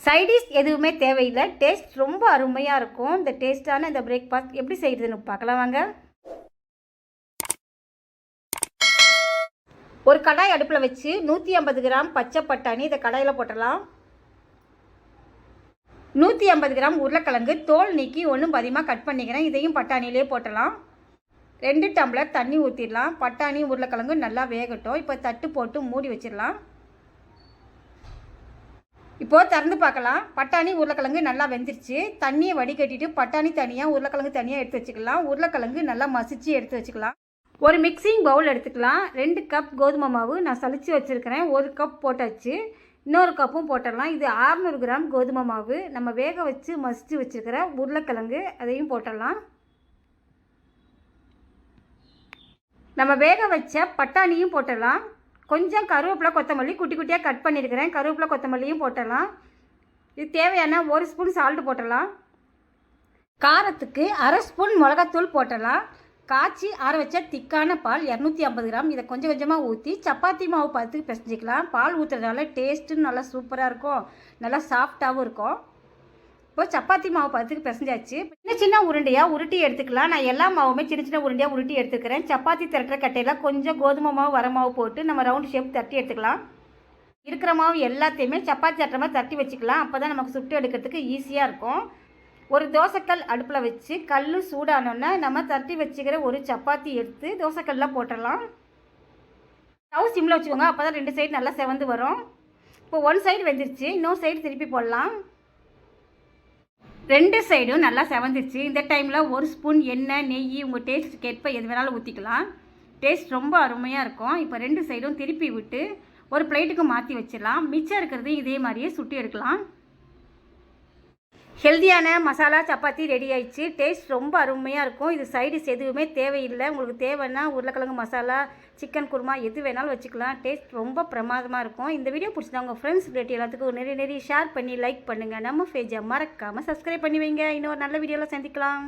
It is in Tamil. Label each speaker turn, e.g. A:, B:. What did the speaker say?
A: சைடிஷ் எதுவுமே தேவையில்லை. டேஸ்ட் ரொம்ப அருமையாக இருக்கும். இந்த டேஸ்ட்டான இந்த பிரேக்ஃபாஸ்ட் எப்படி செய்கிறதுன்னு பார்க்கலாம் வாங்க. ஒரு கடாய் அடுப்பில் வச்சு 150 கிராம் பச்சை பட்டாணி இதை கடாயில் போட்டுடலாம். 150 கிராம் உருளைக்கிழங்கு தோல் நீக்கி ஒன்றும் அதிகமாக கட் பண்ணிக்கிறேன். இதையும் பட்டாணியிலே போட்டலாம். 2 டம்ளர் தண்ணி ஊற்றிடலாம். பட்டாணி உருளைக்கிழங்கு நல்லா வேகட்டும். இப்போ தட்டு போட்டு மூடி வச்சிடலாம். இப்போது திறந்து பார்க்கலாம். பட்டாணி உருளைக்கிழங்கு நல்லா வெந்துருச்சு. தண்ணியை வடிகட்டிட்டு பட்டாணி தனியாக உருளைக்கிழங்கு தனியாக எடுத்து வச்சுக்கலாம். உருளைக்கிழங்கு நல்லா மசிச்சு எடுத்து வச்சுக்கலாம். ஒரு மிக்சிங் பவுல் எடுத்துக்கலாம். 2 கப் கோதுமை மாவு நான் சலிச்சு வச்சுருக்கிறேன். 1 கப் போட்டாச்சு. இன்னொரு கப்பும் போட்டுடலாம். இது 600 கிராம் கோதுமை மாவு. நம்ம வேக வச்சு மசிச்சு வச்சுருக்கிற உருளைக்கிழங்கு அதையும் போட்டுடலாம். நம்ம வேக வச்ச பட்டாணியும் போட்டுடலாம். கொஞ்சம் கருவேப்பிலை கொத்தமல்லி குட்டி குட்டியாக கட் பண்ணியிருக்கிறேன். கருவேப்பிலை கொத்தமல்லியும் போட்டுடலாம். இது தேவையான 1 ஸ்பூன் சால்ட்டு போட்டுடலாம். காரத்துக்கு அரை ஸ்பூன் மிளகாத்தூள் போட்டுடலாம். காய்ச்சி ஆற வச்ச திக்கான பால் 250 கிராம். இதை கொஞ்சம் கொஞ்சமாக ஊற்றி சப்பாத்தி மாவு பார்த்து பிசைஞ்சிக்கலாம். பால் ஊற்றுறதுனால டேஸ்ட்டு நல்லா சூப்பராக இருக்கும். நல்லா சாஃப்டாகவும் இருக்கும். இப்போ சப்பாத்தி மாவு பார்த்துக்கு பிசைஞ்சாச்சு. சின்ன சின்ன உருண்டையாக உருட்டி எடுத்துக்கலாம். நான் எல்லா மாவுமே சின்ன சின்ன உருண்டையாக உருட்டி எடுத்துக்கிறேன். சப்பாத்தி திரட்டுற கட்டையில் கொஞ்சம் கோதுமை மாவு வர மாவு போட்டு நம்ம ரவுண்டு ஷேப் தட்டி எடுத்துக்கலாம். இருக்கிற மாவு எல்லாத்தையுமே சப்பாத்தி தட்டுற மாதிரி தட்டி வச்சுக்கலாம். அப்போ தான் நமக்கு சுட்டு எடுக்கிறதுக்கு ஈஸியாக இருக்கும். ஒரு தோசைக்கல் அடுப்பில் வச்சு கல் சூடானோன்னா நம்ம தட்டி வச்சுக்கிற ஒரு சப்பாத்தி எடுத்து தோசைக்கல்லாம் போட்டுடலாம். ஸ்டவ் சிம்மில் வச்சுக்கோங்க. அப்போ தான் 2 சைடு நல்லா செவந்து வரும். இப்போ 1 சைடு வெந்துருச்சு. இன்னொரு சைடு திருப்பி போடலாம். 2 சைடும் நல்லா செவந்துருச்சு. இந்த டைமில் 1 ஸ்பூன் எண்ணெய் நெய் உங்கள் டேஸ்ட்டுக்கு ஏற்ப எது வேணாலும் ஊற்றிக்கலாம். டேஸ்ட் ரொம்ப அருமையாக இருக்கும். இப்போ 2 சைடும் திருப்பி விட்டு ஒரு பிளேட்டுக்கு மாற்றி வச்சிடலாம். மிச்சம் இருக்கிறதையும் இதே மாதிரியே சுட்டி எடுக்கலாம். ஹெல்த்தியான மசாலா சப்பாத்தி ரெடி ஆயிடுச்சு. டேஸ்ட் ரொம்ப அருமையாக இருக்கும். இது சைடிஷ் எதுவுமே தேவையில்லை. உங்களுக்கு தேவைன்னா உருளைக்கிழங்கு மசாலா சிக்கன் குருமா எது வேணாலும் வச்சுக்கலாம். டேஸ்ட் ரொம்ப பிரமாதமாக இருக்கும். இந்த வீடியோ பிடிச்சா உங்கள் ஃப்ரெண்ட்ஸ் ரிலேட்டிவ் எல்லாத்துக்கும் நிறைய ஷேர் பண்ணி லைக் பண்ணுங்கள். நம்ம பேஜை மறக்காமல் சப்ஸ்கிரைப் பண்ணி வைங்க. இன்னொரு நல்ல வீடியோவில் சந்திக்கலாம்.